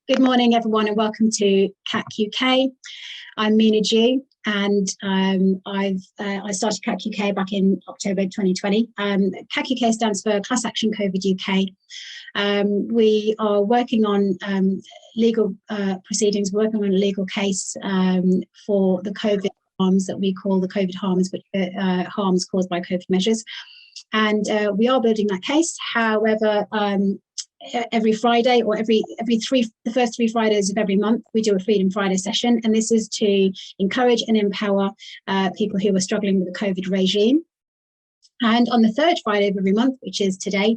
Good morning, everyone, and welcome to CAC UK. I'm Mina Jew, and I started CAC UK back in October 2020. CAC UK stands for Class Action COVID UK. We are working on legal proceedings, working on a legal case for the COVID harms that we call the COVID harms, which are harms caused by COVID measures. And we are building that case. However, every Friday or the first 3 Fridays of every month, we do a Freedom Friday session. And this is to encourage and empower people who are struggling with the COVID regime. And on the 3rd Friday of every month, which is today,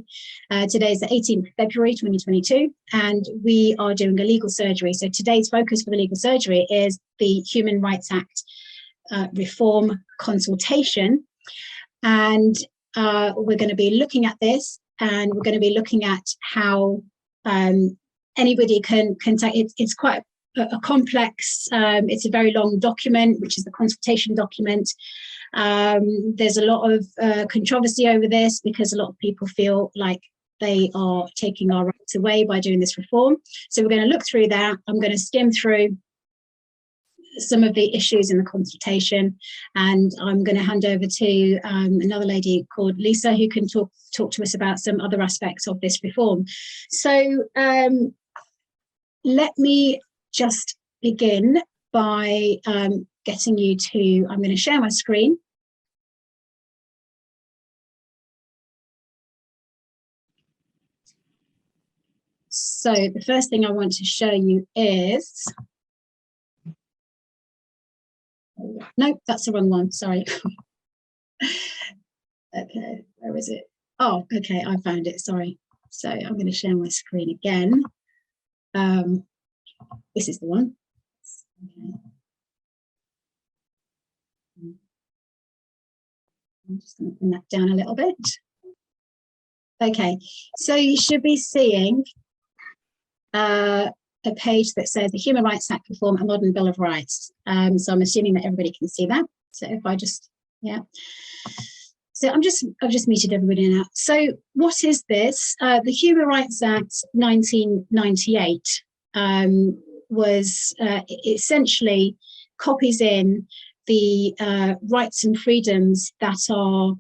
today is the 18th of February, 2022, and we are doing a legal surgery. So today's focus for the legal surgery is the Human Rights Act reform consultation. And we're going to be looking at this, and we're going to be looking at how anybody can take it. It's quite a complex, it's a very long document, which is the consultation document. There's a lot of controversy over this because a lot of people feel like they are taking our rights away by doing this reform. So we're going to look through that. I'm going to skim through some of the issues in the consultation, and I'm going to hand over to another lady called Lisa, who can talk to us about some other aspects of this reform. So let me just begin by getting you to, I'm going to share my screen. So the first thing I want to show you is, no, that's the wrong one, sorry. Okay, where is it? Oh, okay, I found it, sorry. So I'm going to share my screen again. This is the one. Okay. I'm just going to bring that down a little bit. Okay, so you should be seeing a page that says the Human Rights Act Reform, a Modern Bill of Rights. So I'm assuming that everybody can see that. So if I just, yeah. So I've just muted everybody now. So what is this? The Human Rights Act 1998 was essentially copies in the rights and freedoms that are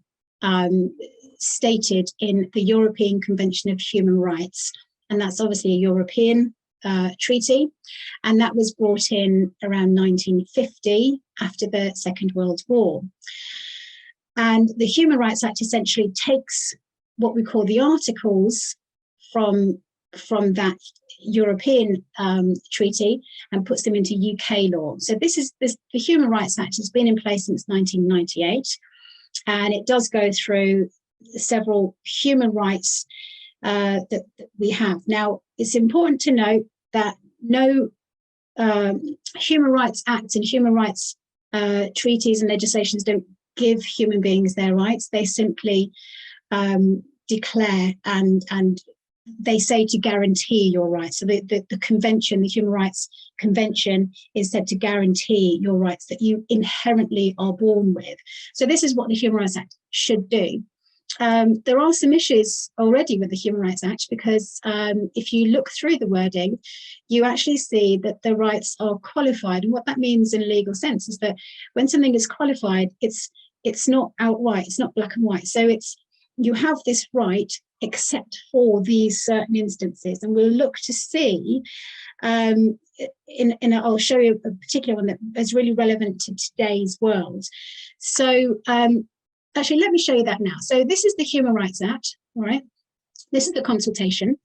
stated in the European Convention of Human Rights. And that's obviously a European treaty, and that was brought in around 1950 after the Second World War. And the Human Rights Act essentially takes what we call the articles from that European treaty and puts them into UK law. So the Human Rights Act has been in place since 1998, and it does go through several human rights that we have. Now, it's important to note that no Human Rights Acts and human rights treaties and legislations don't give human beings their rights. They simply declare and they say to guarantee your rights. So the convention, the Human Rights Convention, is said to guarantee your rights that you inherently are born with. So this is what the Human Rights Act should do. There are some issues already with the Human Rights Act because if you look through the wording, you actually see that the rights are qualified. And what that means in a legal sense is that when something is qualified, it's not outright, it's not black and white. So you have this right except for these certain instances. And we'll look to see, I'll show you a particular one that is really relevant to today's world. So actually, let me show you that now. So this is the Human Rights Act, all right? This is the consultation.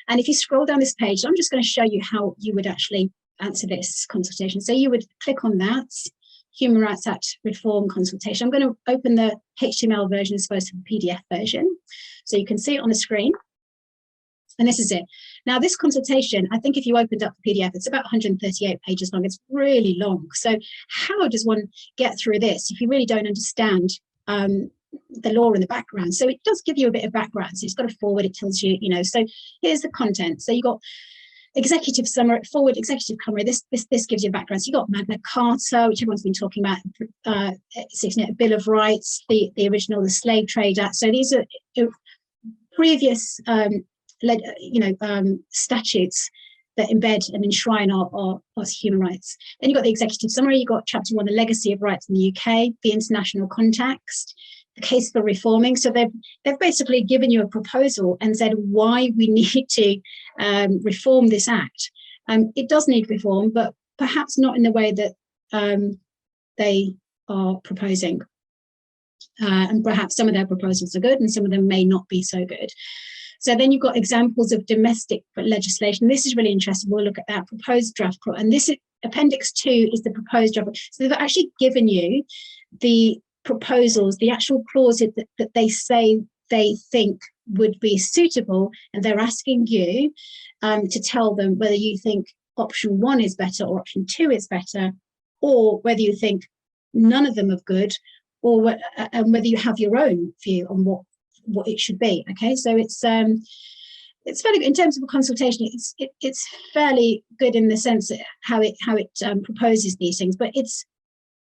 And if you scroll down this page, I'm just going to show you how you would actually answer this consultation. So you would click on that, Human Rights Act Reform Consultation. I'm going to open the HTML version as opposed to the PDF version. So you can see it on the screen. And this is it. Now, this consultation, I think if you opened up the PDF, it's about 138 pages long. It's really long. So how does one get through this if you really don't understand the law in the background? So it does give you a bit of background. So it's got a forward, it tells you, so here's the content. So you got executive summary, forward, executive summary. This gives you a background. So you got Magna Carta, which everyone's been talking about, a Bill of Rights, the original, the Slave Trade Act. So these are previous statutes that embed and enshrine our human rights. Then you've got the executive summary, you've got chapter 1, the legacy of rights in the UK, the international context, the case for reforming. So they've basically given you a proposal and said why we need to reform this act. It does need reform, but perhaps not in the way that they are proposing. And perhaps some of their proposals are good and some of them may not be so good. So then you've got examples of domestic legislation. This is really interesting. We'll look at that proposed draft. And this is Appendix 2 is the proposed draft. So they've actually given you the proposals, the actual clauses that they say they think would be suitable. And they're asking you to tell them whether you think option 1 is better or option 2 is better, or whether you think none of them are good, or and whether you have your own view on what it should be. Okay, so it's fairly good in terms of a consultation. It's fairly good in the sense that how it proposes these things, but it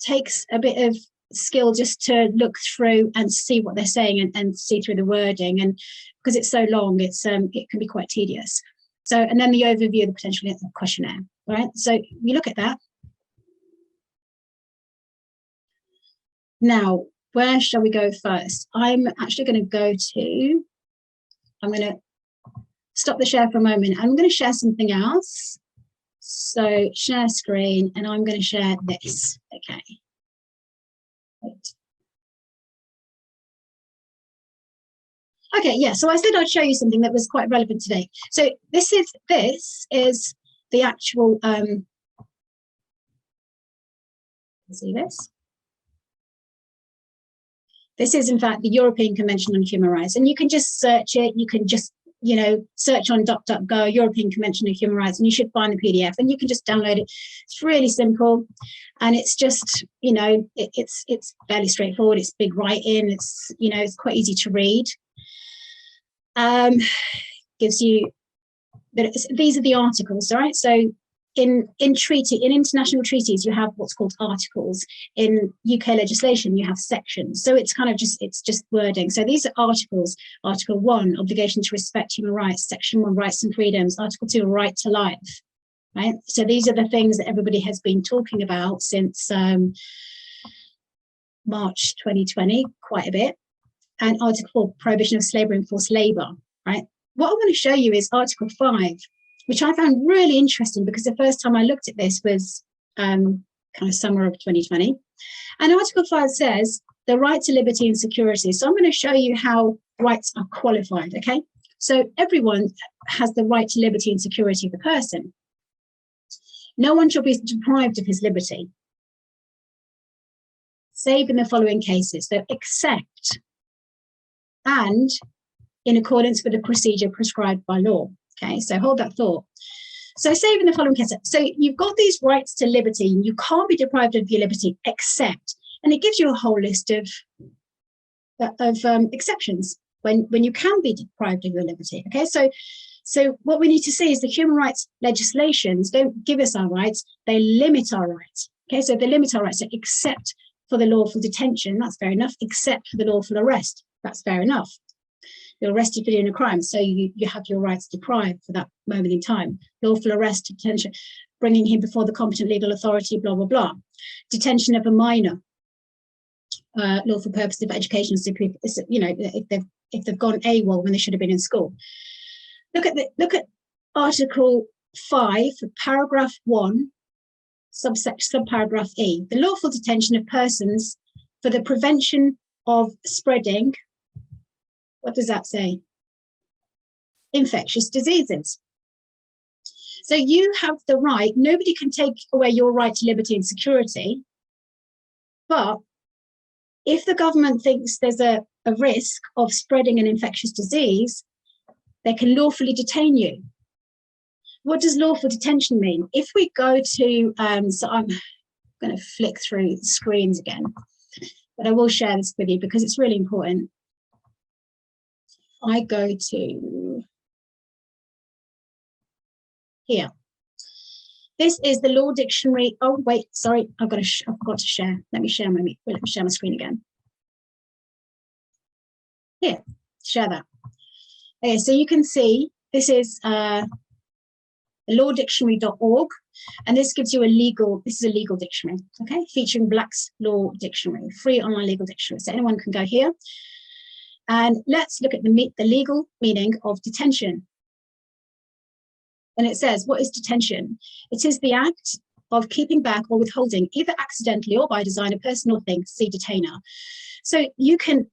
takes a bit of skill just to look through and see what they're saying and see through the wording, and because it's so long, it can be quite tedious. So, and then the overview of the potential questionnaire, right? So we look at that. Now, where shall we go first? I'm actually going to go to, I'm going to stop the share for a moment. I'm going to share something else. So share screen, and I'm going to share this. Okay. Right. Okay, yeah, so I said I'd show you something that was quite relevant today. So this is the actual, see this? This is, in fact, the European Convention on Human Rights. And you can just search it. You can just, search on DuckDuckGo, European Convention on Human Rights, and you should find the PDF. And you can just download it. It's really simple. And it's just, it's fairly straightforward. It's big writing. It's, it's quite easy to read. Gives you, these are the articles, all right? So in international treaties, you have what's called articles. In UK legislation, you have sections. So it's kind of it's just wording. So these are articles. Article 1, obligation to respect human rights. Section 1, rights and freedoms. Article 2, right to life. Right. So these are the things that everybody has been talking about since March 2020, quite a bit. And Article 4, prohibition of slavery and forced labour. Right. What I want to show you is Article 5. Which I found really interesting because the first time I looked at this was kind of summer of 2020. And Article 5 says the right to liberty and security. So I'm going to show you how rights are qualified, okay? So everyone has the right to liberty and security of the person. No one shall be deprived of his liberty, save in the following cases. So except and in accordance with the procedure prescribed by law. Okay, so hold that thought. So save in the following case. So you've got these rights to liberty, and you can't be deprived of your liberty except, and it gives you a whole list of exceptions when you can be deprived of your liberty. Okay, so what we need to see is the human rights legislations don't give us our rights, they limit our rights. Okay, so they limit our rights, so except for the lawful detention, that's fair enough, except for the lawful arrest, that's fair enough. You're arrested for doing a crime, so you have your rights deprived for that moment in time. Lawful arrest, detention, bringing him before the competent legal authority, blah, blah, blah. Detention of a minor, lawful purpose of education, if they've gone AWOL when they should have been in school. Look at Article 5, paragraph 1, subparagraph E. The lawful detention of persons for the prevention of spreading. What does that say? Infectious diseases. So you have the right, nobody can take away your right to liberty and security, but if the government thinks there's a risk of spreading an infectious disease, they can lawfully detain you. What does lawful detention mean? If we go to, so I'm going to flick through the screens again, but I will share this with you because it's really important. I go to here. This is the Law Dictionary. Oh, wait, sorry, I forgot to share. Let me share my screen again. Here, share that. Okay, so you can see this is the lawdictionary.org, and this gives you this is a legal dictionary, okay, featuring Black's Law Dictionary, free online legal dictionary. So anyone can go here. And let's look at the legal meaning of detention. And it says, what is detention? It is the act of keeping back or withholding, either accidentally or by design, a person or thing, see detainer. So you can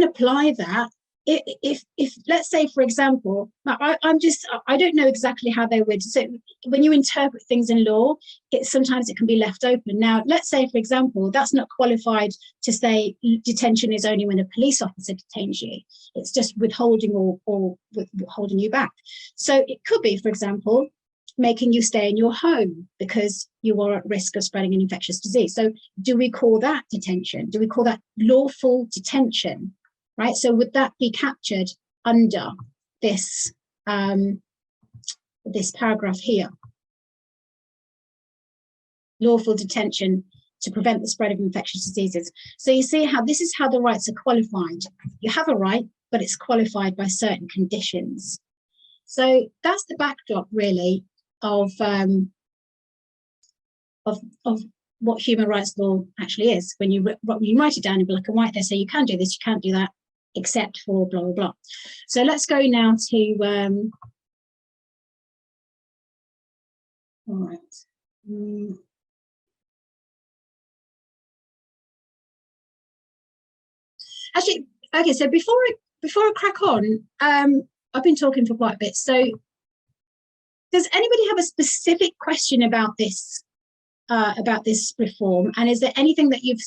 apply that if let's say, for example, I don't know exactly how they would. So when you interpret things in law, sometimes it can be left open. Now, let's say, for example, that's not qualified to say detention is only when a police officer detains you. It's just withholding or holding you back. So it could be, for example, making you stay in your home because you are at risk of spreading an infectious disease. So do we call that detention? Do we call that lawful detention? Right, so would that be captured under this this paragraph here? Lawful detention to prevent the spread of infectious diseases. So you see how this is how the rights are qualified. You have a right, but it's qualified by certain conditions. So that's the backdrop, really, of what human rights law actually is. When you write it down in black and white, they say you can do this, you can't do that, except for blah, blah, blah. So let's go now to, all right. Actually, okay, so before I crack on, I've been talking for quite a bit. So does anybody have a specific question about this reform? And is there anything that you've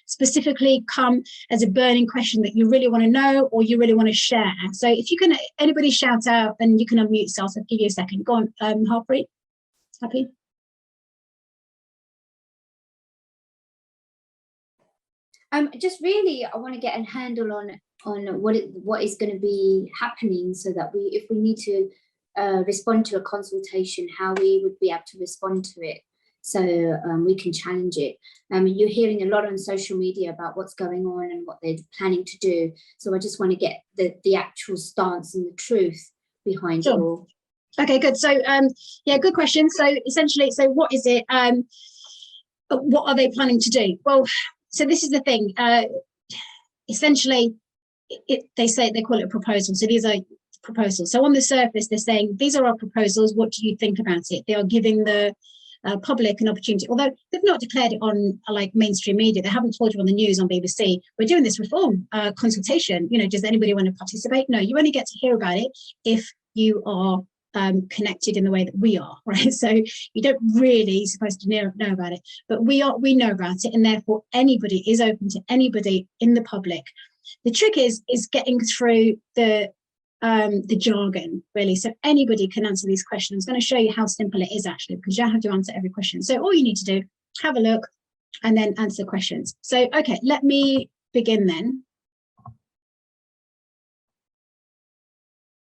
specifically come as a burning question that you really want to know or you really want to share? So if you can, anybody shout out, and you can unmute yourself. I'll give you a second. Go on, Harpreet. Happy? Just really, I want to get a handle on what is going to be happening, so that if we need to respond to a consultation, how we would be able to respond to it, so we can challenge it. You're hearing a lot on social media about what's going on and what they're planning to do. So I just want to get the actual stance and the truth behind it all. Okay, good. So yeah, good question. So essentially, so what is it? What are they planning to do? Well, so this is the thing. Essentially, they call it a proposal. So these are proposals. So on the surface, they're saying, these are our proposals. What do you think about it? They are giving the public an opportunity, although they've not declared it on like mainstream media. They haven't told you on the news on BBC, we're doing this reform consultation. You know, does anybody want to participate? No, you only get to hear about it if you are connected in the way that we are, right? So you don't really supposed to know about it, but we know about it, and therefore anybody is open to anybody in the public. The trick is getting through the jargon, really, so anybody can answer these questions. I'm going to show you how simple it is actually, because you don't have to answer every question. So all you need to do, have a look and then answer questions. So okay, let me begin then.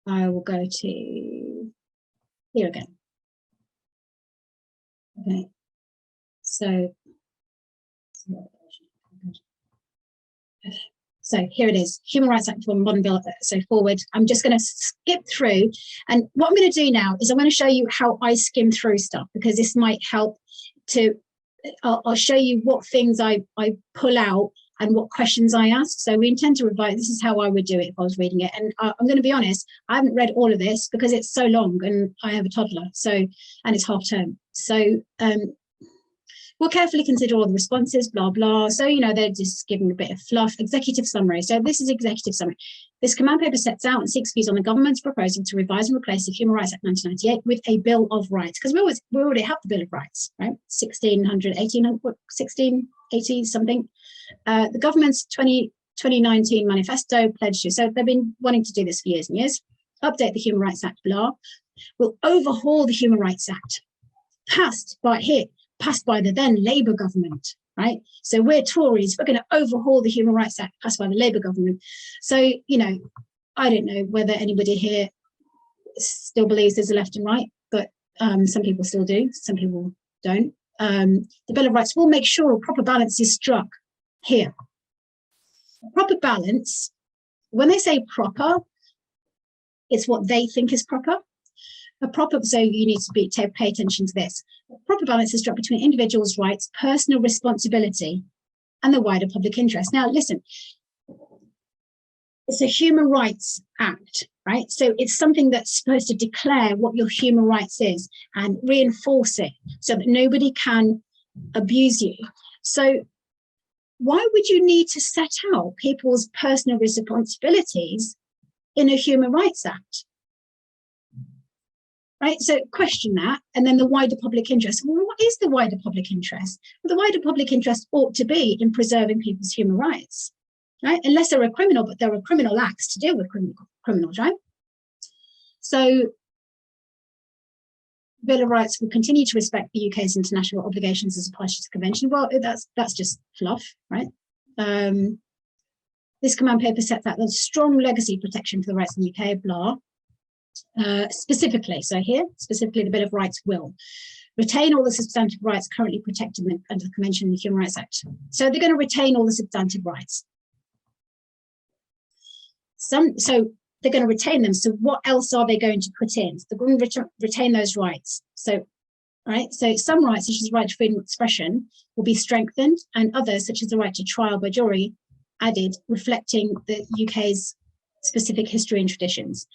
I will go to here again. Okay, so here it is, Human Rights Act for Modern Bill, so forward. I'm just going to skip through, and what I'm going to do now is I'm going to show you how I skim through stuff, because this might help to, I'll show you what things I pull out and what questions I ask. So we intend to revise, this is how I would do it if I was reading it. And I'm going to be honest, I haven't read all of this because it's so long and I have a toddler, so, and it's half term. So we'll carefully consider all the responses, blah, blah. So, you know, they're just giving a bit of fluff. Executive summary. So this is executive summary. This command paper sets out and seeks views on the government's proposal to revise and replace the Human Rights Act 1998 with a Bill of Rights. Because we already have the Bill of Rights, right? 1680 something. The government's 2019 manifesto pledged to. So they've been wanting to do this for years and years. Update the Human Rights Act, blah. We'll overhaul the Human Rights Act. Passed by the then Labour government, right? So we're Tories, we're going to overhaul the Human Rights Act passed by the Labour government. So, you know, I don't know whether anybody here still believes there's a left and right, but some people still do, some people don't. The Bill of Rights will make sure a proper balance is struck here. A proper balance, when they say proper, it's what they think is proper. So you need to pay attention to this. A proper balance is struck between individuals' rights, personal responsibility, and the wider public interest. Now, listen, it's a Human Rights Act, right? So it's something that's supposed to declare what your human rights is and reinforce it so that nobody can abuse you. So why would you need to set out people's personal responsibilities in a Human Rights Act? Right, so question that, and then the wider public interest. Well, what is the wider public interest? Well, the wider public interest ought to be in preserving people's human rights, right? Unless they're a criminal, but there are criminal acts to deal with criminals, right? So, Bill of Rights will continue to respect the UK's international obligations as a party to the convention. Well, that's just fluff, right? This command paper sets out the strong legacy protection for the rights of the UK, blah. Specifically, the Bill of Rights will retain all the substantive rights currently protected under the Convention and the Human Rights Act. So they're going to retain all the substantive rights. So they're going to retain them. So what else are they going to put in? So they're going to retain those rights. So, right. So some rights, such as the right to freedom of expression, will be strengthened, and others, such as the right to trial by jury, added, reflecting the UK's specific history and traditions.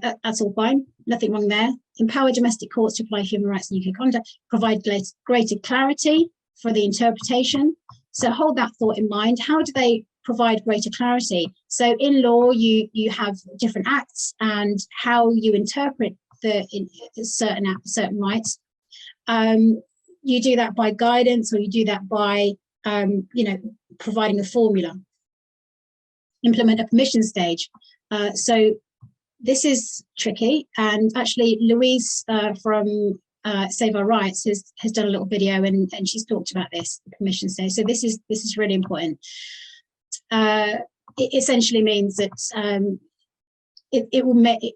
That's all fine, nothing wrong there. Empower domestic courts to apply human rights in UK conduct, provide greater clarity for the interpretation. So hold that thought in mind. How do they provide greater clarity? So in law, you have different acts and how you interpret certain rights. You do that by guidance, or you do that by providing a formula. Implement a permission stage. So this is tricky, and actually Louise from Save Our Rights has done a little video, and she's talked about this, the permission stage. So this is really important. It essentially means that it will make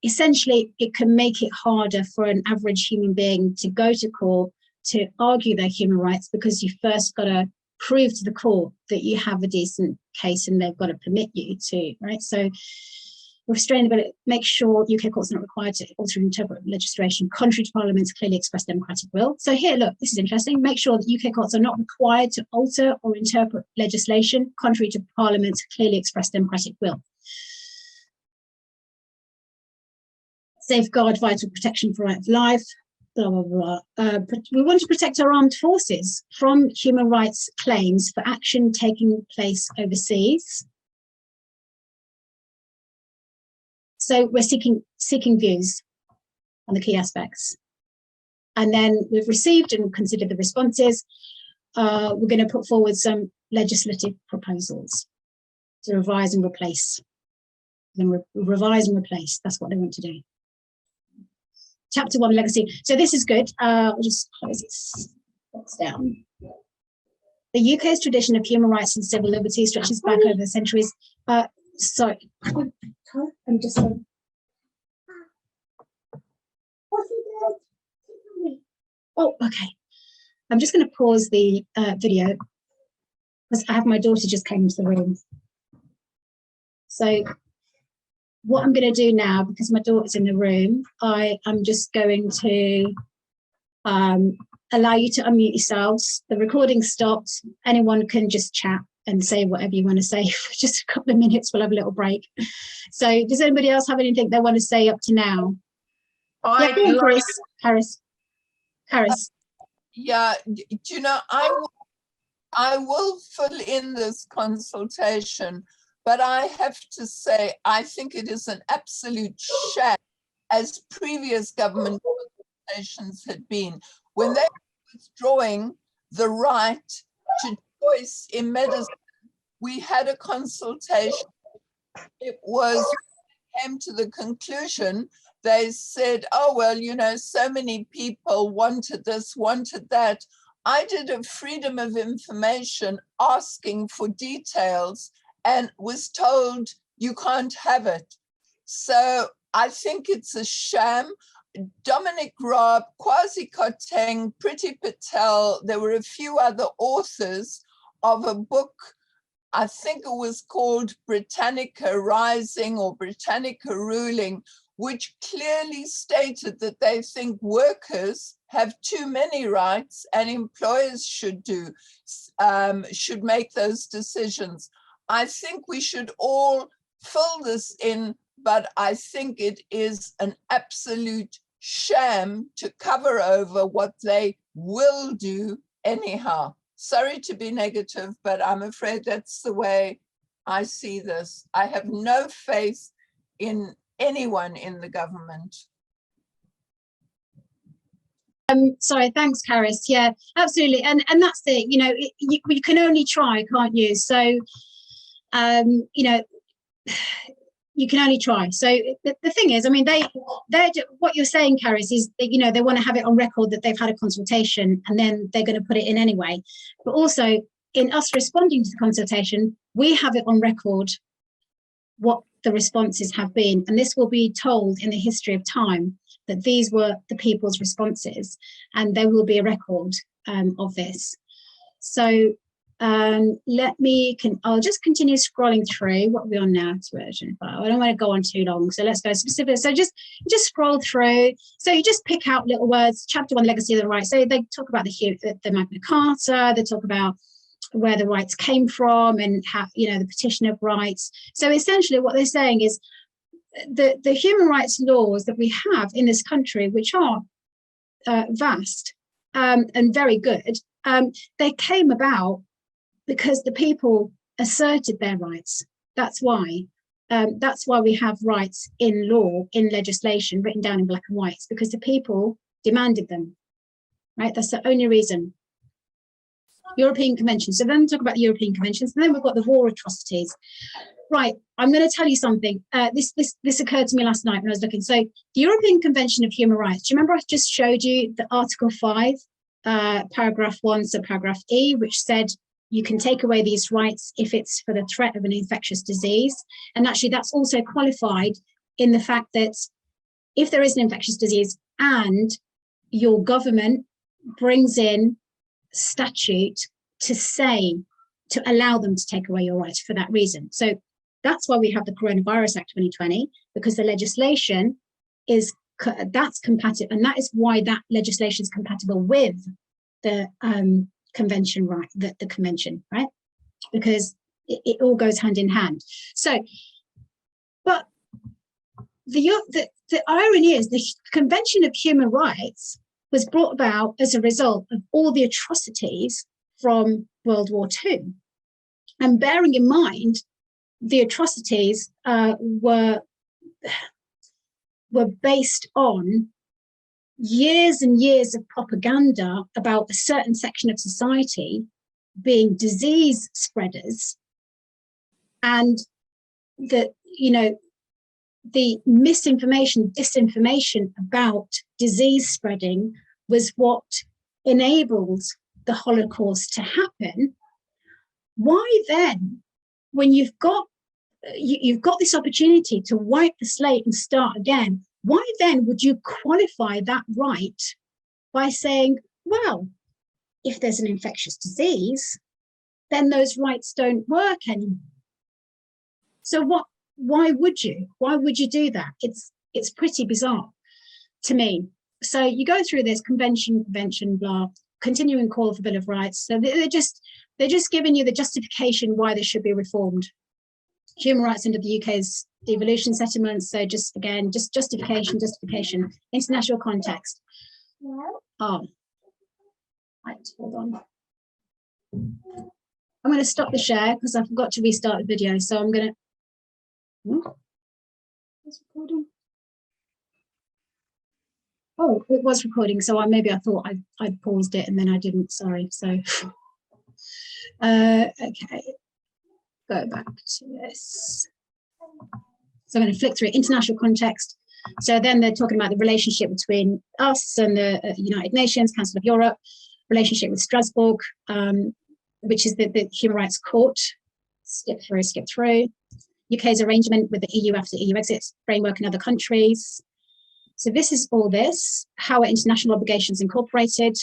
essentially it can make it harder for an average human being to go to court to argue their human rights, because you first got to prove to the court that you have a decent case and they've got to permit you to, right? So restrain ability, make sure UK courts are not required to alter and interpret legislation contrary to Parliament's clearly expressed democratic will. So here, look, this is interesting. Make sure that UK courts are not required to alter or interpret legislation contrary to Parliament's clearly expressed democratic will. Safeguard vital protection for right of life, blah, blah, blah. We want to protect our armed forces from human rights claims for action taking place overseas. So we're seeking views on the key aspects. And then we've received and considered the responses. We're going to put forward some legislative proposals to revise and replace. Then revise and replace, that's what they want to do. Chapter 1, legacy. So this is good. I'll just close this box down. The UK's tradition of human rights and civil liberties stretches back over the centuries. Sorry, I'm just. Oh, okay. I'm just going to pause the video because I have my daughter just came into the room. So what I'm going to do now, because my daughter's in the room, I'm just going to allow you to unmute yourselves. The recording stopped. Anyone can just chat and say whatever you want to say for just a couple of minutes. We'll have a little break. So does anybody else have anything they want to say up to now? Yeah, Harris. Yeah, you know, I will fill in this consultation, but I have to say, I think it is an absolute sham, as previous government consultations had been, when they were withdrawing the right to choice in medicine. We had a consultation. It came to the conclusion, they said, oh, well, you know, so many people wanted this, wanted that. I did a freedom of information asking for details and was told you can't have it. So I think it's a sham. Dominic Raab, Kwasi Koteng, Priti Patel, there were a few other authors of a book, I think it was called Britannica Rising or Britannica Ruling, which clearly stated that they think workers have too many rights and employers should make those decisions. I think we should all fill this in, but I think it is an absolute sham to cover over what they will do anyhow. Sorry to be negative, but I'm afraid that's the way I see this. I have no faith in anyone in the government. Sorry, thanks, Caris. Yeah, absolutely. And that's it, you know, you can only try, can't you? So, you know, you can only try. So the thing is, I mean, they're what you're saying, Caris, is that, you know, they want to have it on record that they've had a consultation and then they're going to put it in anyway. But also in us responding to the consultation, we have it on record what the responses have been. And this will be told in the history of time that these were the people's responses, and there will be a record of this. So I'll just continue scrolling through. What are we on now? It's version 5. I don't want to go on too long, so let's go specific. So just scroll through. So you just pick out little words. Chapter 1, legacy of the rights. So they talk about the Magna Carta. They talk about where the rights came from and how, you know, the petition of rights. So essentially what they're saying is the human rights laws that we have in this country, which are vast and very good, they came about because the people asserted their rights. That's why we have rights in law, in legislation, written down in black and white. It's because the people demanded them, right? That's the only reason. European Convention. So then talk about the European Conventions, and then we've got the war atrocities. Right, I'm going to tell you something. This occurred to me last night when I was looking. So the European Convention of Human Rights, do you remember I just showed you the Article 5, paragraph 1, subparagraph E, which said you can take away these rights if it's for the threat of an infectious disease. And actually that's also qualified in the fact that if there is an infectious disease and your government brings in statute to allow them to take away your rights for that reason. So that's why we have the Coronavirus Act 2020, because the legislation that's compatible, and that is why that legislation is compatible with the convention, right? The convention, right? Because it all goes hand in hand. So, but the irony is the Convention of Human Rights was brought about as a result of all the atrocities from World War II. And bearing in mind, the atrocities were based on years and years of propaganda about a certain section of society being disease spreaders, and that, you know, the misinformation, disinformation about disease spreading was what enabled the Holocaust to happen. Why then, when you've got this opportunity to wipe the slate and start again, why then would you qualify that right by saying, well, if there's an infectious disease, then those rights don't work anymore? So why would you do that? It's pretty bizarre to me. So you go through this convention, blah, continuing call for Bill of Rights. So they're just giving you the justification why they should be reformed. Human rights under the UK's devolution settlements. So just justification, international context. Oh, right, hold on. I'm going to stop the share because I forgot to restart the video. So I'm going to, it's recording. Oh, it was recording. So maybe I thought I'd paused it and then I didn't, sorry. So, okay. Go back to this. So I'm going to flick through international context. So then they're talking about the relationship between us and the United Nations, Council of Europe, relationship with Strasbourg, which is the Human Rights Court. Skip through. UK's arrangement with the EU after EU exits, framework in other countries. So this is all this, how are international obligations incorporated,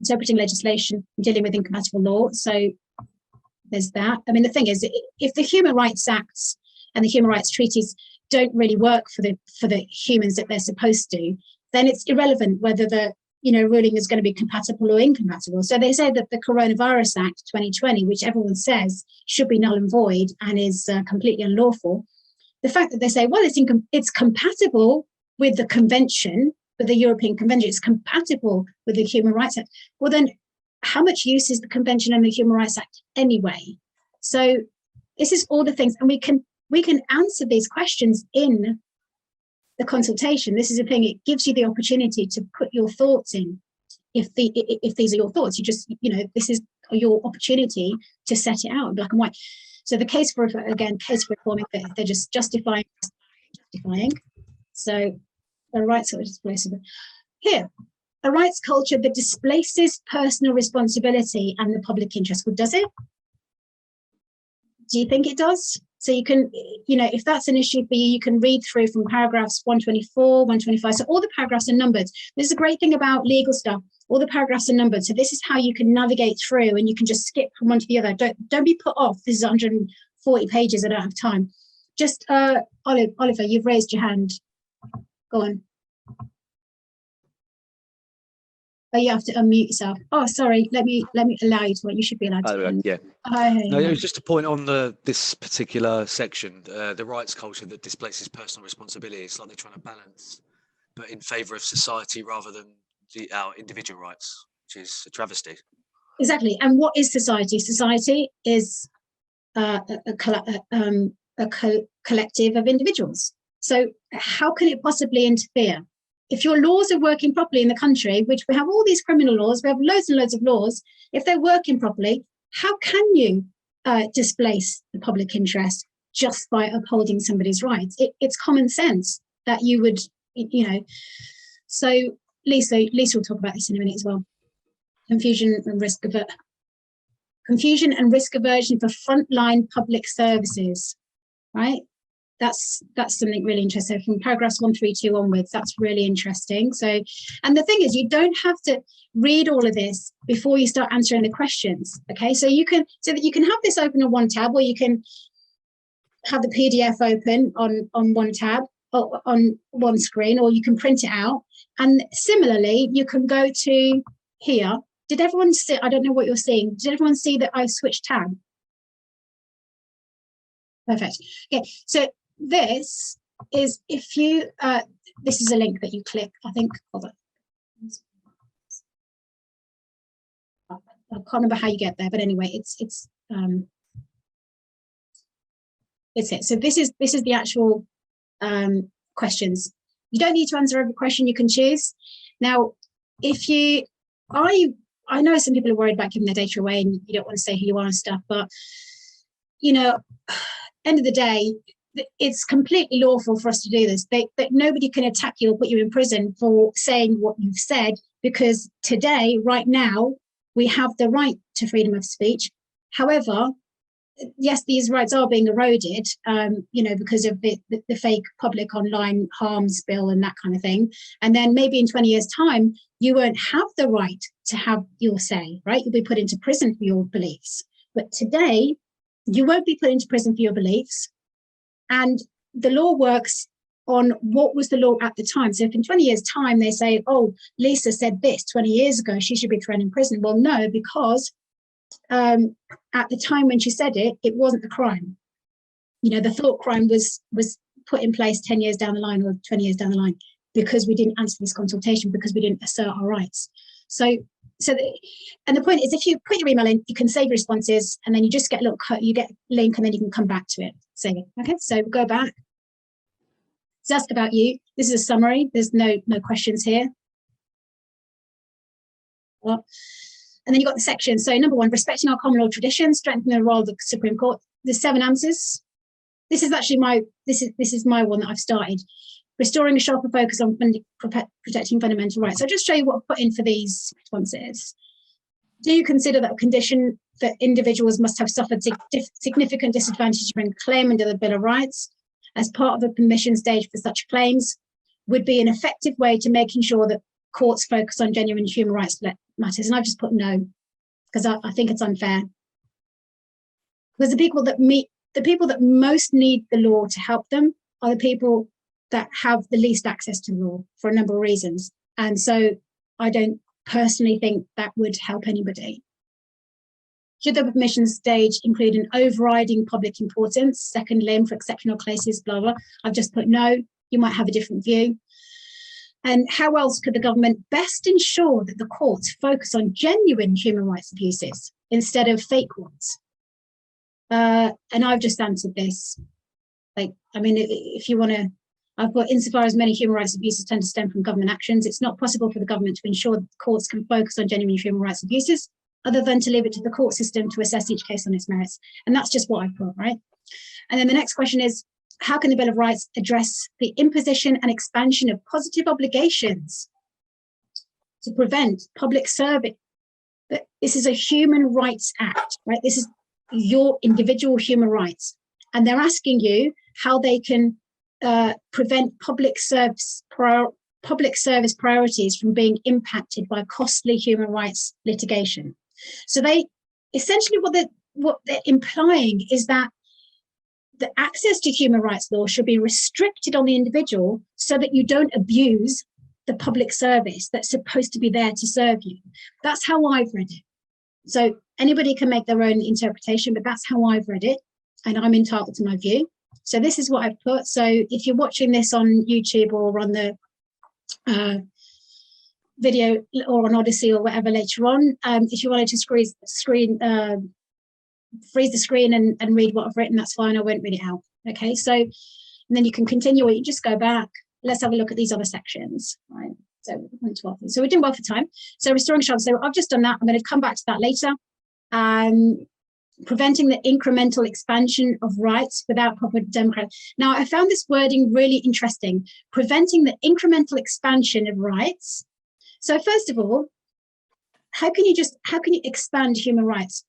interpreting legislation, dealing with incompatible law. So there's that. I mean, the thing is, if the Human Rights Acts and the Human Rights Treaties don't really work for the humans that they're supposed to, then it's irrelevant whether the ruling is going to be compatible or incompatible. So they say that the Coronavirus Act 2020, which everyone says should be null and void and is completely unlawful, the fact that they say, well, it's compatible with the convention, with the European Convention, it's compatible with the Human Rights Act. Well, then how much use is the Convention and the Human Rights Act anyway? So this is all the things, and we can answer these questions in the consultation. This is the thing, it gives you the opportunity to put your thoughts in. If these are your thoughts, you just, this is your opportunity to set it out in black and white. So the case for reforming, they're just justifying. So a rights culture displaces here, a rights culture that displaces personal responsibility and the public interest. Well, does it? Do you think it does? So you can, if that's an issue for you, you can read through from paragraphs 124, 125. So all the paragraphs are numbered. This is a great thing about legal stuff. All the paragraphs are numbered. So this is how you can navigate through, and you can just skip from one to the other. Don't be put off. This is 140 pages. I don't have time. Just Oliver, you've raised your hand. Go on. Oh, you have to unmute yourself. Oh, sorry. Let me allow you to. You should be allowed to. Yeah. No, it was just a point on this particular section, the rights culture that displaces personal responsibility. It's like they're trying to balance, but in favour of society rather than our individual rights, which is a travesty. Exactly. And what is society? Society is a collective of individuals. So how can it possibly interfere? If your laws are working properly in the country, which we have all these criminal laws, we have loads and loads of laws, if they're working properly, how can you displace the public interest just by upholding somebody's rights? It's common sense that you would, So Lisa will talk about this in a minute as well. Confusion and risk aversion for frontline public services, right? That's something really interesting. From paragraphs 132 onwards, that's really interesting. So, and the thing is, you don't have to read all of this before you start answering the questions. Okay, so you can have this open on one tab, or you can have the PDF open on one tab or on one screen, or you can print it out. And similarly, you can go to here. Did everyone see? I don't know what you're seeing. Did everyone see that I've switched tab? Perfect. Okay, so this is, if you this is a link that you click, I think. Hold on. I can't remember how you get there, but anyway, it's it. So this is the actual questions. You don't need to answer every question. You can choose. Now, if you I know some people are worried about giving their data away and you don't want to say who you are and stuff, but end of the day, it's completely lawful for us to do this. That nobody can attack you or put you in prison for saying what you've said, because today, right now, we have the right to freedom of speech. However, yes, these rights are being eroded, because of the fake public online harms bill and that kind of thing. And then maybe in 20 years' time, you won't have the right to have your say, right? You'll be put into prison for your beliefs. But today, you won't be put into prison for your beliefs. And the law works on what was the law at the time. So if in 20 years' time they say, oh, Lisa said this 20 years ago, she should be thrown in prison. Well, no, because at the time when she said it, it wasn't a crime. The thought crime was put in place 10 years down the line or 20 years down the line, because we didn't answer this consultation, because we didn't assert our rights. And the point is, if you put your email in, you can save responses, and then you just get a little you get a link, and then you can come back to it. Save it. Okay, so go back. So that's about you. This is a summary. There's no questions here. Well, and then you've got the section. So number 1, respecting our common law traditions, strengthening the role of the Supreme Court. There's 7 answers. This is actually this is my one that I've started. Restoring a sharper focus on protecting fundamental rights. So I'll just show you what I've put in for these responses. Do you consider that a condition that individuals must have suffered significant disadvantage when claim under the Bill of Rights as part of the permission stage for such claims would be an effective way to making sure that courts focus on genuine human rights matters? And I've just put no, because I think it's unfair. Because the people that most need the law to help them are the people that have the least access to law for a number of reasons. And so I don't personally think that would help anybody. Should the permission stage include an overriding public importance, second limb for exceptional cases, blah, blah? I've just put no, you might have a different view. And how else could the government best ensure that the courts focus on genuine human rights abuses instead of fake ones? And I've just answered this. Like, I mean, if you want to, I've put insofar as many human rights abuses tend to stem from government actions, it's not possible for the government to ensure that the courts can focus on genuine human rights abuses other than to leave it to the court system to assess each case on its merits. And that's just what I put, right? And then the next question is, how can the Bill of Rights address the imposition and expansion of positive obligations to prevent public service? This is a human rights act, right? This is your individual human rights. And they're asking you how they can prevent public service priorities from being impacted by costly human rights litigation. So they essentially what they're implying is that the access to human rights law should be restricted on the individual so that you don't abuse the public service that's supposed to be there to serve you. That's how I've read it. So anybody can make their own interpretation, but that's how I've read it, and I'm entitled to my view. So this is what I've put. So if you're watching this on YouTube or on the video or on Odyssey or whatever later on, if you wanted to freeze the screen and read what I've written, that's fine. I won't read it out. Okay, so and then you can continue, or you just go back. Let's have a look at these other sections. Right. So we're doing well for time. So restoring shelter. So I've just done that. I'm going to come back to that later. Preventing the incremental expansion of rights without proper democracy. Now, I found this wording really interesting. Preventing the incremental expansion of rights. So first of all, how can you expand human rights?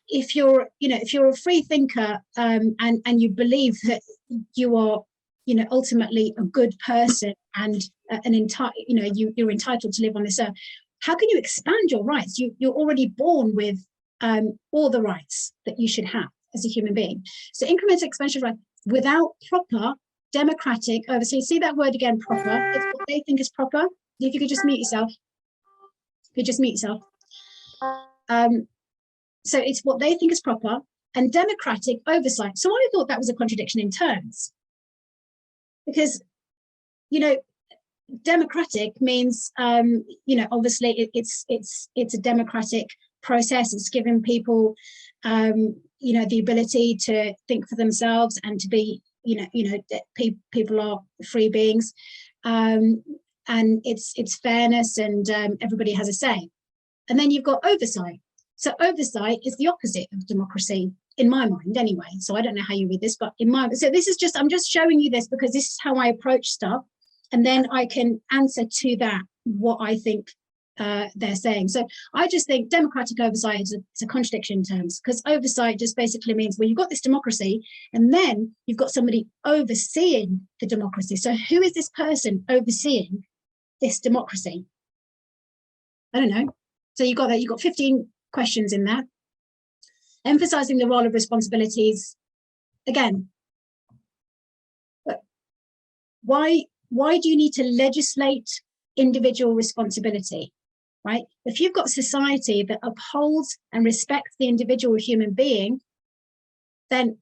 If you're a free thinker and you believe that you are, ultimately a good person and you're entitled to live on this earth, how can you expand your rights? You're already born with all the rights that you should have as a human being. So incremental expansion of rights without proper democratic oversight. See that word again, proper. It's what they think is proper. If you could just mute yourself. So it's what they think is proper and democratic oversight. So I thought that was a contradiction in terms, because, democratic means, obviously it's a democratic process. It's giving people, the ability to think for themselves and to be, people are free beings, and it's fairness and everybody has a say. And then you've got oversight. So oversight is the opposite of democracy in my mind, anyway. So I don't know how you read this, but so this is I'm just showing you this because this is how I approach stuff, and then I can answer to that what I think they're saying. So I just think democratic oversight is a contradiction in terms, because oversight just basically means, well, you've got this democracy and then you've got somebody overseeing the democracy. So who is this person overseeing this democracy? I don't know. So you've got 15 questions in that. Emphasizing the role of responsibilities. Again, why do you need to legislate individual responsibility, right? If you've got society that upholds and respects the individual human being, then,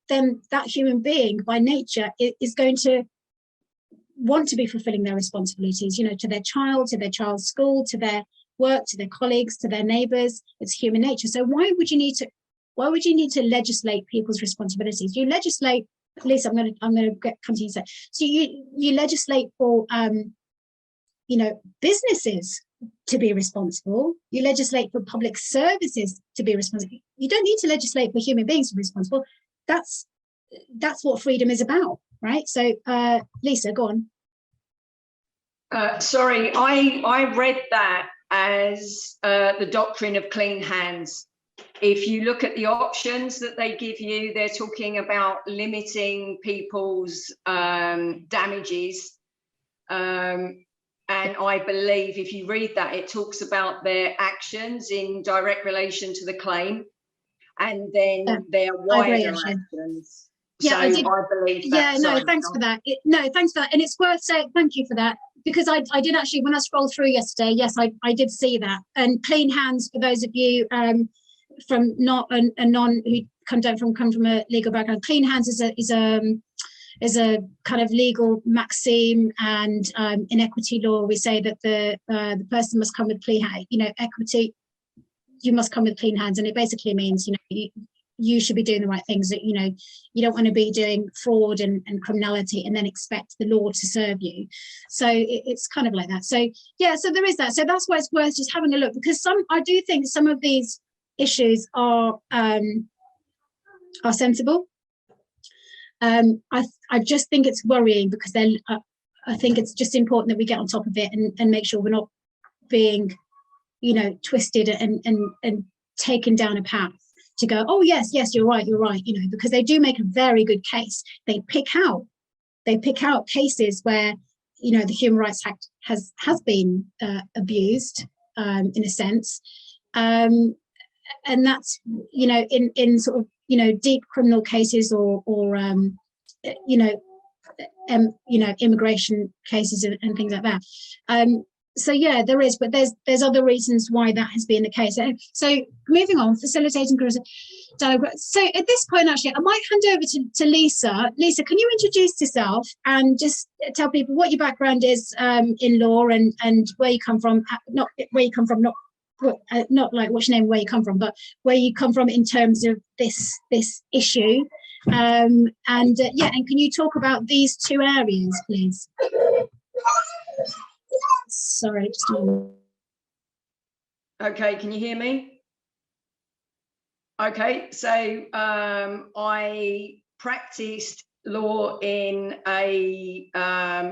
then that human being by nature is going to want to be fulfilling their responsibilities, to their child, to their child's school, to their work, to their colleagues, to their neighbors. It's human nature. So why would you need to legislate people's responsibilities? You legislate, Lisa, I'm going to come to you. So you legislate for businesses to be responsible. You legislate for public services to be responsible. You don't need to legislate for human beings to be responsible. That's what freedom is about, right? So Lisa, go on. Sorry, I read that as the doctrine of clean hands. If you look at the options that they give you, they're talking about limiting people's damages. And I believe if you read that, it talks about their actions in direct relation to the claim, and then their wider actions. Yeah, so I did. I believe Yeah, that. no, thanks for that. Thanks for that. And it's worth saying thank you for that, because I did actually, when I scrolled through yesterday, yes, I did see that. And clean hands, for those of you from not a non who come from a legal background, clean hands is a kind of legal maxim, and in equity law we say that the person must come with clean hands. Equity, you must come with clean hands, and it basically means you should be doing the right things. That you don't want to be doing fraud and criminality and then expect the law to serve you. So it's kind of like that. So yeah, so there is that. So that's why it's worth just having a look, because I do think some of these issues are sensible. I just think it's worrying, because then I think it's just important that we get on top of it and make sure we're not being twisted and taken down a path to go, oh yes, you're right, because they do make a very good case. They pick out cases where the Human Rights Act has been abused in a sense, and that's in sort of deep criminal cases or immigration cases and things like that. So yeah, there is, but there's other reasons why that has been the case. So moving on, facilitating dialogue. So at this point, actually, I might hand over to Lisa. Lisa, can you introduce yourself and just tell people what your background is in law and where you come from? Not where you come from, not like what's your name, where you come from, but where you come from in terms of this issue. And can you talk about these two areas, please? Sorry, just a moment. Okay, can you hear me? Okay, so I practiced law in a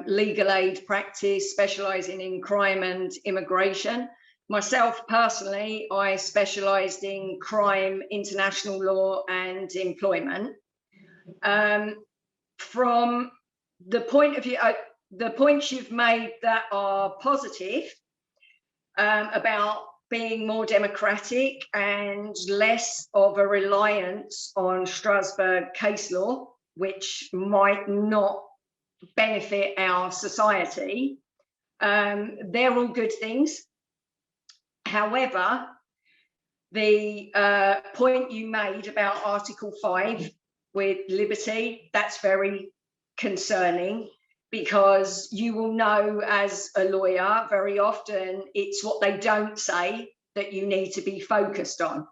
legal aid practice specialising in crime and immigration. Myself personally, I specialised in crime, international law and employment. From the point of view, the points you've made that are positive about being more democratic and less of a reliance on Strasbourg case law, which might not benefit our society, they're all good things. However, the point you made about Article 5 with liberty, that's very concerning, because you will know as a lawyer, very often it's what they don't say that you need to be focused on.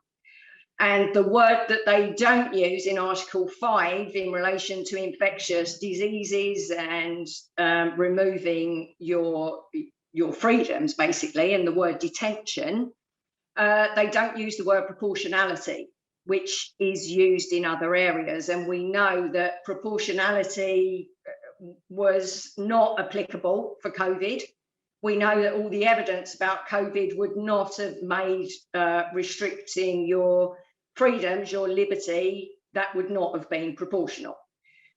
And the word that they don't use in Article 5 in relation to infectious diseases and removing your freedoms, basically, and the word detention, they don't use the word proportionality, which is used in other areas. And we know that proportionality was not applicable for COVID. We know that all the evidence about COVID would not have made restricting your freedoms, your liberty, that would not have been proportional.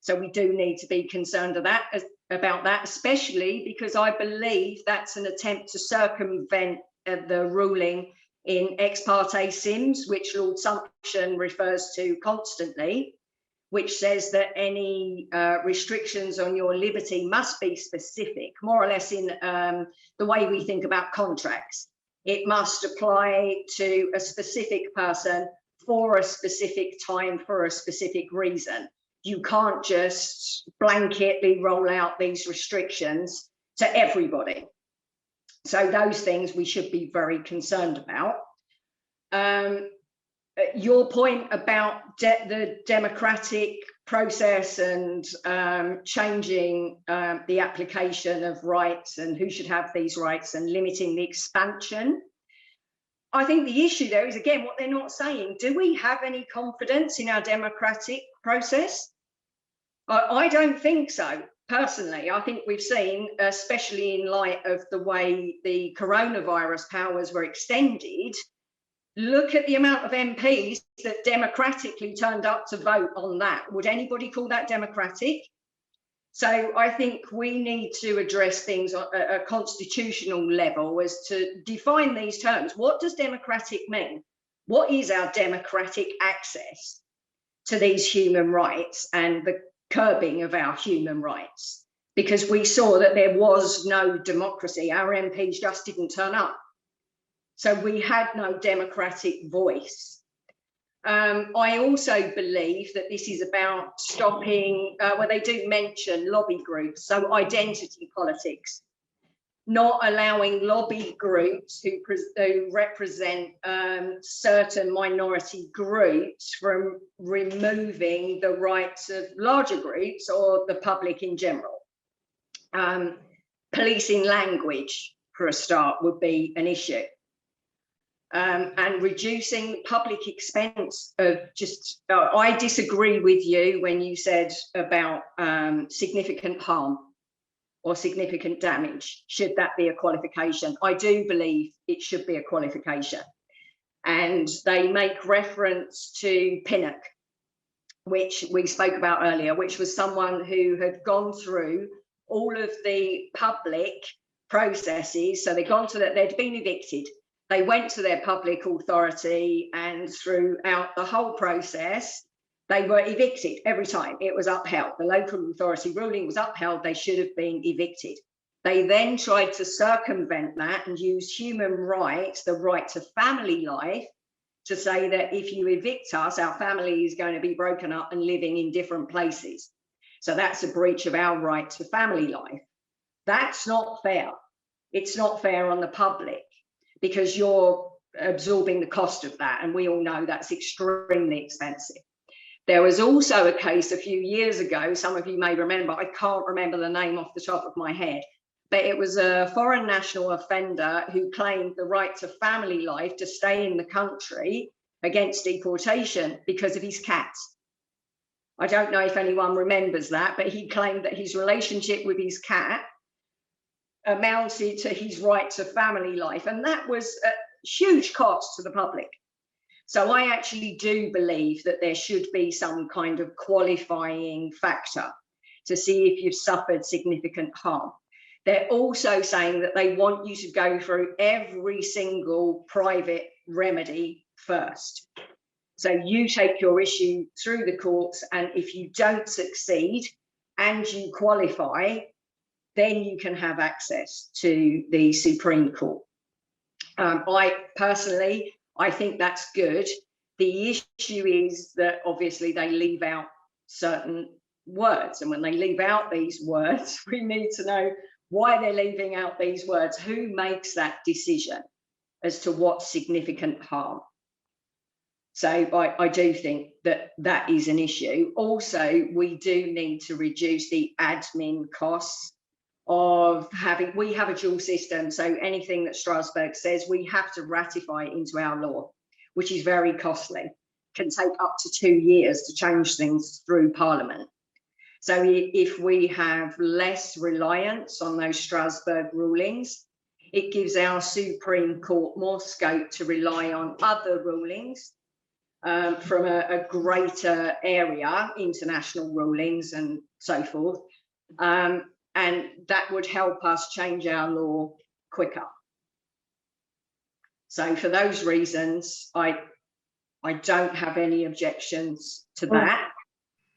So we do need to be concerned about that, especially because I believe that's an attempt to circumvent the ruling in ex parte sims, which Lord Sumption refers to constantly, which says that any restrictions on your liberty must be specific, more or less in the way we think about contracts. It must apply to a specific person for a specific time for a specific reason. You can't just blanketly roll out these restrictions to everybody. So those things we should be very concerned about. Your point about the democratic process and changing the application of rights and who should have these rights and limiting the expansion. I think the issue there is, again, what they're not saying. Do we have any confidence in our democratic process? I don't think so, personally. I think we've seen, especially in light of the way the coronavirus powers were extended, look at the amount of MPs that democratically turned up to vote on that. Would anybody call that democratic? So I think we need to address things at a constitutional level as to define these terms. What does democratic mean? What is our democratic access to these human rights and the curbing of our human rights, because we saw that there was no democracy. Our MPs just didn't turn up. So we had no democratic voice. I also believe that this is about stopping, well, they do mention lobby groups, so identity politics, not allowing lobby groups who represent certain minority groups from removing the rights of larger groups or the public in general. Policing language, for a start, would be an issue. And reducing public expense of just, I disagree with you when you said about significant harm or significant damage. Should that be a qualification? I do believe it should be a qualification. And they make reference to Pinnock, which we spoke about earlier, which was someone who had gone through all of the public processes. So they'd gone to that, they'd been evicted. They went to their public authority, and throughout the whole process, they were evicted every time. It was upheld. The local authority ruling was upheld. They should have been evicted. They then tried to circumvent that and use human rights, the right to family life, to say that if you evict us, our family is going to be broken up and living in different places. So that's a breach of our right to family life. That's not fair. It's not fair on the public, because you're absorbing the cost of that. And we all know that's extremely expensive. There was also a case a few years ago, some of you may remember, I can't remember the name off the top of my head, but it was a foreign national offender who claimed the right to family life to stay in the country against deportation because of his cat. I don't know if anyone remembers that, but he claimed that his relationship with his cat amounted to his right to family life, and that was a huge cost to the public. So I actually do believe that there should be some kind of qualifying factor to see if you've suffered significant harm. They're also saying that they want you to go through every single private remedy first. So you take your issue through the courts, and if you don't succeed and you qualify, then you can have access to the Supreme Court. I think that's good. The issue is that obviously they leave out certain words, and when they leave out these words, we need to know why they're leaving out these words. Who makes that decision as to what's significant harm? So I do think that that is an issue. Also, we do need to reduce the admin costs of having, we have a dual system, so anything that Strasbourg says we have to ratify into our law, which is very costly, can take up to 2 years to change things through Parliament. So if we have less reliance on those Strasbourg rulings, it gives our Supreme Court more scope to rely on other rulings from a greater area, international rulings and so forth. And that would help us change our law quicker. So for those reasons, I don't have any objections to that.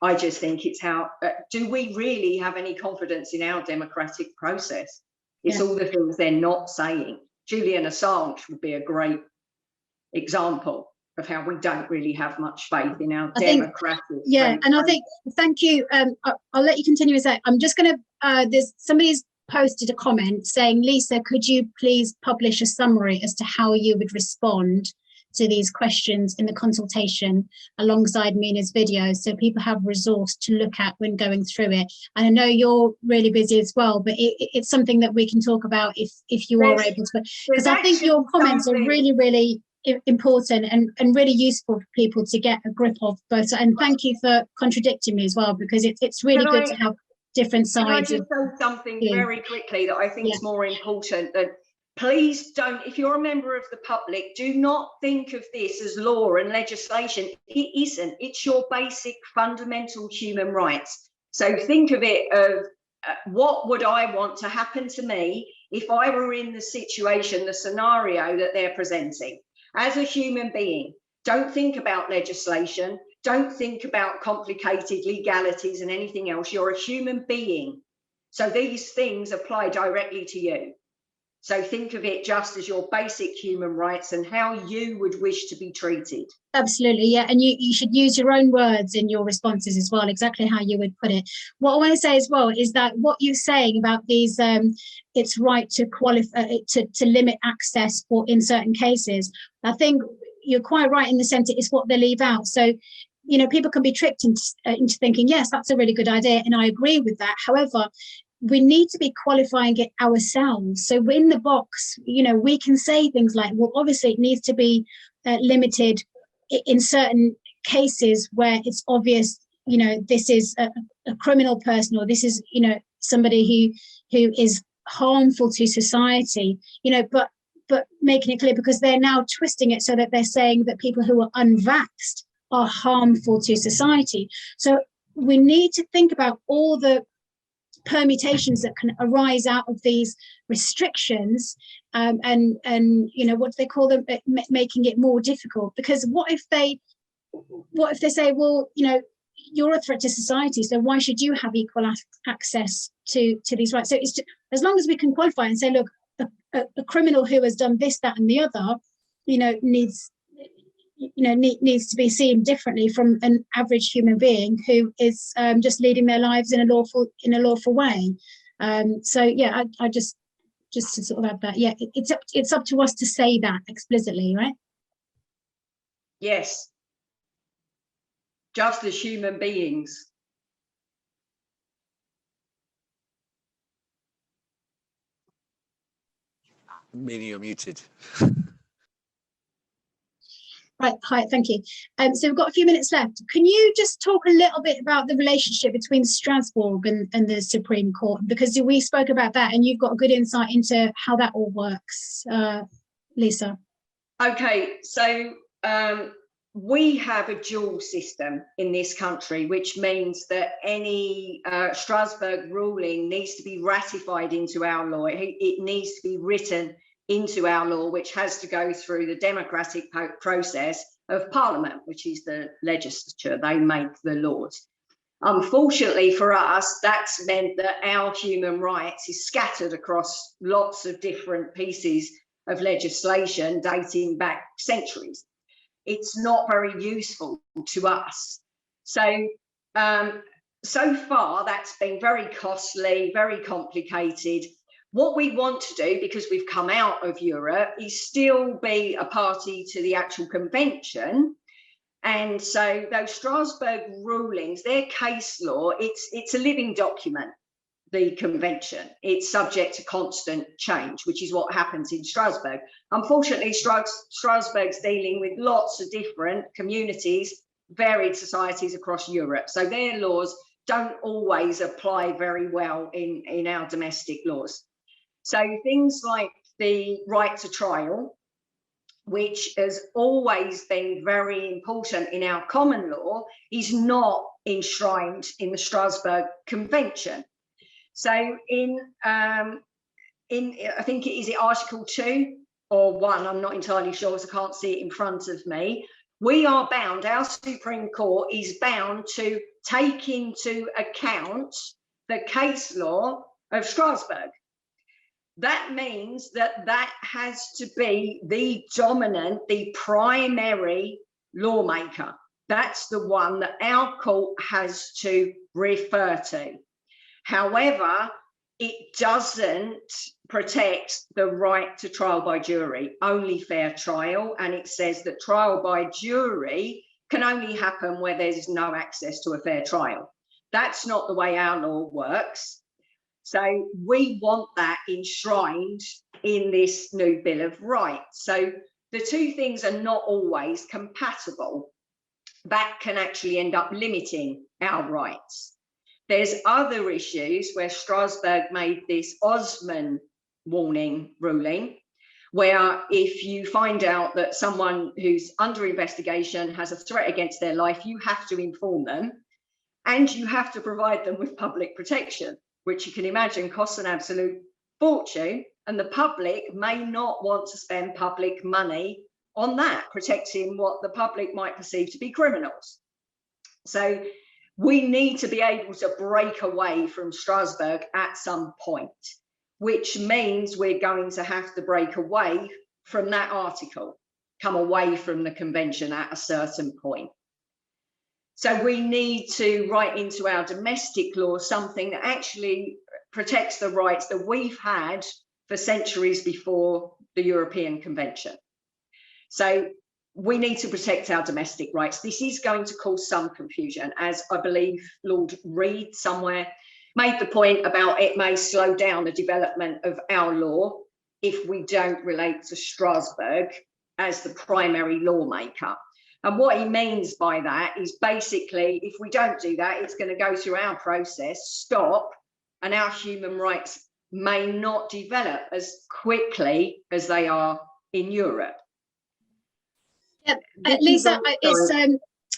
I just think it's how, do we really have any confidence in our democratic process? It's all the things they're not saying. Julian Assange would be a great example of how we don't really have much faith in our democratic. And I think, thank you. I'll let you continue with that. I'm just going to, there's somebody's posted a comment saying, Lisa, could you please publish a summary as to how you would respond to these questions in the consultation alongside Mina's video, so people have resource to look at when going through it. And I know you're really busy as well, but it's something that we can talk about if you are able to, because I think your comments are really, really important and really useful for people to get a grip of both. And thank you for contradicting me as well, because it's really good to have different sides. Can I just say something very quickly that I think is more important? That please don't, if you're a member of the public, do not think of this as law and legislation. It isn't. It's your basic fundamental human rights. So think of it of what would I want to happen to me if I were in the situation, the scenario that they're presenting. As a human being, don't think about legislation, don't think about complicated legalities and anything else. You're a human being. So these things apply directly to you. So think of it just as your basic human rights and how you would wish to be treated. Absolutely, yeah. And you should use your own words in your responses as well, exactly how you would put it. What I want to say as well is that what you're saying about these, it's right to qualify, to limit access for in certain cases. I think you're quite right in the sense it's what they leave out. So, you know, people can be tricked into thinking, yes, that's a really good idea, and I agree with that. However, we need to be qualifying it ourselves. So in the box, you know, we can say things like, well, obviously it needs to be limited in certain cases where it's obvious, you know, this is a criminal person, or this is, you know, somebody who is harmful to society, you know, but making it clear, because they're now twisting it so that they're saying that people who are unvaxxed are harmful to society. So we need to think about all the permutations that can arise out of these restrictions, and you know, what do they call them, making it more difficult. Because what if they say, well, you know, you're a threat to society, so why should you have equal access to these rights? So it's just, as long as we can qualify and say, look, a criminal who has done this, that and the other, you know, needs to be seen differently from an average human being who is just leading their lives in a lawful way. So yeah, I just to sort of add that, yeah, it's up to us to say that explicitly, right? Yes, just as human beings. Meaning you're muted. Right, hi, thank you. So we've got a few minutes left. Can you just talk a little bit about the relationship between Strasbourg and the Supreme Court? Because we spoke about that and you've got a good insight into how that all works, Lisa. Okay, so we have a dual system in this country, which means that any Strasbourg ruling needs to be ratified into our law. It needs to be written into our law, which has to go through the democratic process of Parliament, which is the legislature. They make the laws. Unfortunately for us, that's meant that our human rights is scattered across lots of different pieces of legislation dating back centuries. It's not very useful to us. So, so far, that's been very costly, very complicated. What we want to do, because we've come out of Europe, is still be a party to the actual convention. And so those Strasbourg rulings, their case law, it's a living document, the convention. It's subject to constant change, which is what happens in Strasbourg. Unfortunately, Strasbourg's dealing with lots of different communities, varied societies across Europe. So their laws don't always apply very well in our domestic laws. So things like the right to trial, which has always been very important in our common law, is not enshrined in the Strasbourg Convention. So in I think it is Article 2 or 1, I'm not entirely sure, so I can't see it in front of me. We are bound, our Supreme Court is bound to take into account the case law of Strasbourg. That means that that has to be the dominant, the primary lawmaker. That's the one that our court has to refer to. However, it doesn't protect the right to trial by jury, only fair trial. And it says that trial by jury can only happen where there's no access to a fair trial. That's not the way our law works. So we want that enshrined in this new Bill of Rights. So the two things are not always compatible. That can actually end up limiting our rights. There's other issues where Strasbourg made this Osman warning ruling, where if you find out that someone who's under investigation has a threat against their life, you have to inform them and you have to provide them with public protection, which you can imagine costs an absolute fortune, and the public may not want to spend public money on that, protecting what the public might perceive to be criminals. So we need to be able to break away from Strasbourg at some point, which means we're going to have to break away from that article, come away from the convention at a certain point. So we need to write into our domestic law something that actually protects the rights that we've had for centuries before the European Convention. So we need to protect our domestic rights. This is going to cause some confusion, as I believe Lord Reid somewhere made the point about it may slow down the development of our law if we don't relate to Strasbourg as the primary lawmaker. And what he means by that is basically, if we don't do that, it's going to go through our process, stop, and our human rights may not develop as quickly as they are in Europe. Yeah, Lisa,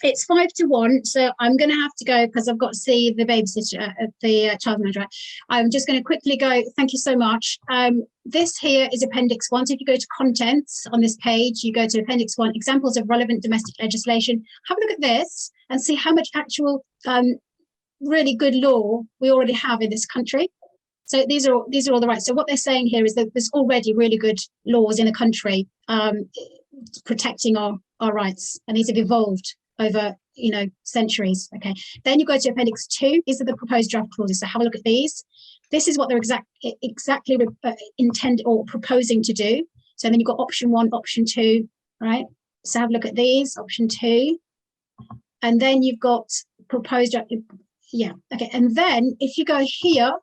it's 5-1, so I'm going to have to go because I've got to see the babysitter, the child manager. I'm just going to quickly go. Thank you so much. This here is Appendix 1. So if you go to Contents on this page, you go to Appendix 1, Examples of Relevant Domestic Legislation. Have a look at this and see how much actual really good law we already have in this country. So these are all the rights. So what they're saying here is that there's already really good laws in the country protecting our rights, and these have evolved over centuries. Okay, then you go to Appendix 2. These are the proposed draft clauses. So have a look at these. This is what they're exactly intend or proposing to do. So then you've got option 1, option 2, right? So have a look at these, option 2, and then you've got proposed. Yeah, okay. And then if you go here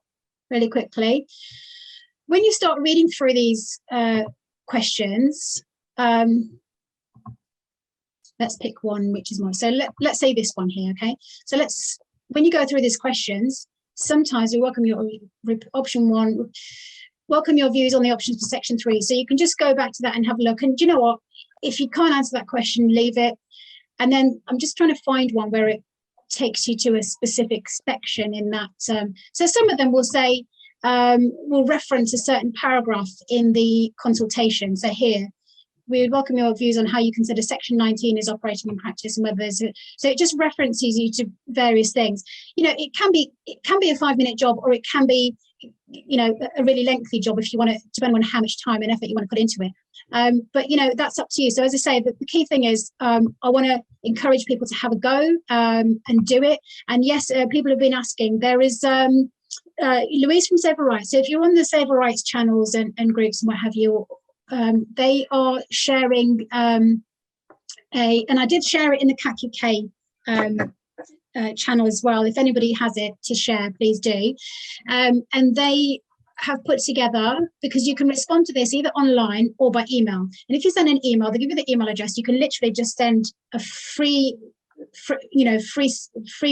really quickly, when you start reading through these questions, let's pick one which is more. So let's say this one here, okay? So when you go through these questions, sometimes we welcome your option 1, welcome your views on the options for section 3. So you can just go back to that and have a look. And do you know what? If you can't answer that question, leave it. And then I'm just trying to find one where it takes you to a specific section in that. So some of them will say, will reference a certain paragraph in the consultation. So here, we would welcome your views on how you consider section 19 is operating in practice and whether there's so it just references you to various things. It can be a 5-minute job, or it can be, a really lengthy job if you want to, depending on how much time and effort you want to put into it. But that's up to you. So as I say, the key thing is I want to encourage people to have a go and do it. And yes, people have been asking. There is Louise from Favour Rights. So if you're on the Favour Rights channels and groups and what have you, they are sharing and I did share it in the CAC UK channel as well. If anybody has it to share, please do. And they have put together, because you can respond to this either online or by email. And if you send an email, they give you the email address. You can literally just send a free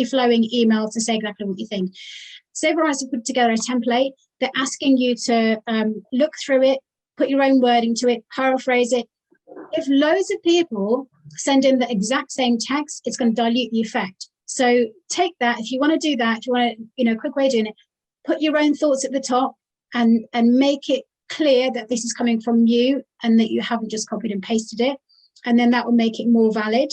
flowing email to say exactly what you think. Favour Rights have put together a template. They're asking you to look through it, put your own wording to it, paraphrase it. If loads of people send in the exact same text, it's going to dilute the effect. So take that. If you want to do that, if you want to, quick way of doing it, put your own thoughts at the top and make it clear that this is coming from you and that you haven't just copied and pasted it. And then that will make it more valid.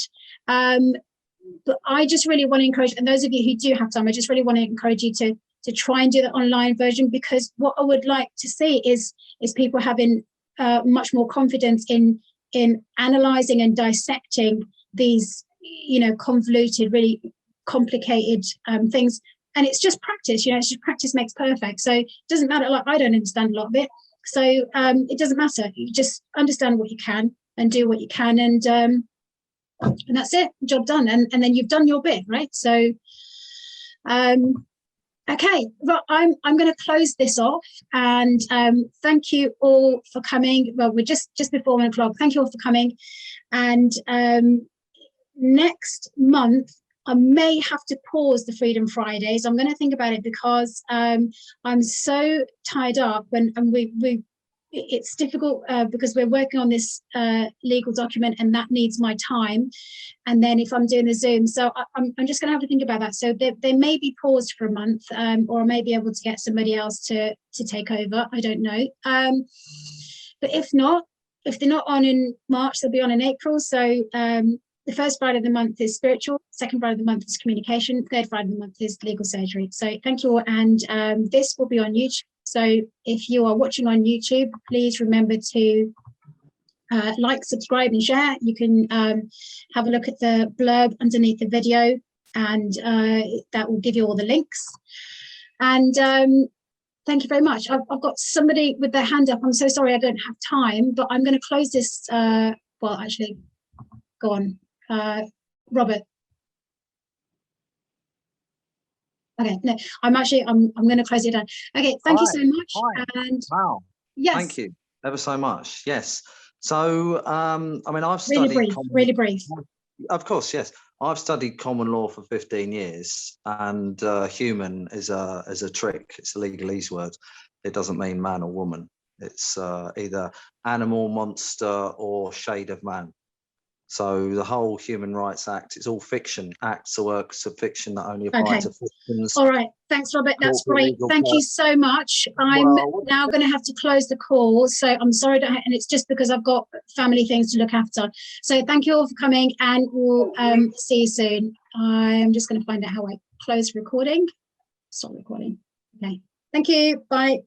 But I just really want to encourage, and those of you who do have time, I just really want to encourage you to try and do the online version, because what I would like to see is people having much more confidence in analysing and dissecting these, convoluted, really complicated things. And it's just practice, it's just practice makes perfect. So it doesn't matter, like I don't understand a lot of it. So it doesn't matter. You just understand what you can and do what you can, and that's it, job done. And then you've done your bit, right? So okay, well, I'm going to close this off, and thank you all for coming. Well, we're just before 1 o'clock. Thank you all for coming. And next month, I may have to pause the Freedom Fridays. I'm going to think about it, because I'm so tied up, and it's difficult because we're working on this legal document, and that needs my time. And then if I'm doing the Zoom, so I'm just going to have to think about that. So they may be paused for a month, or I may be able to get somebody else to take over. I don't know. But if they're not on in March, they'll be on in April. So The first Friday of the month is spiritual, second Friday of the month is communication, third Friday of the month is legal surgery. So thank you all, and this will be on YouTube. So if you are watching on YouTube, please remember to like, subscribe and share. You can have a look at the blurb underneath the video, and that will give you all the links. And thank you very much. I've got somebody with their hand up. I'm so sorry I don't have time, but I'm going to close this. Well, actually, go on, Robert. Okay, no, I'm going to close it down. Okay, thank you so much. And wow, yes, thank you ever so much. Yes. So, I mean, I've studied really brief. Of course, yes. I've studied common law for 15 years, and human is a trick. It's a legalese word. It doesn't mean man or woman. It's either animal, monster, or shade of man. So the whole Human Rights Act, it's all fiction. Acts or works of fiction that only apply to fictions. All right. Thanks, Robert. That's great. Thank you so much. I'm now going to have to close the call. So I'm sorry, and it's just because I've got family things to look after. So thank you all for coming, and we'll see you soon. I'm just going to find out how I close recording. Stop recording. Okay. Thank you. Bye.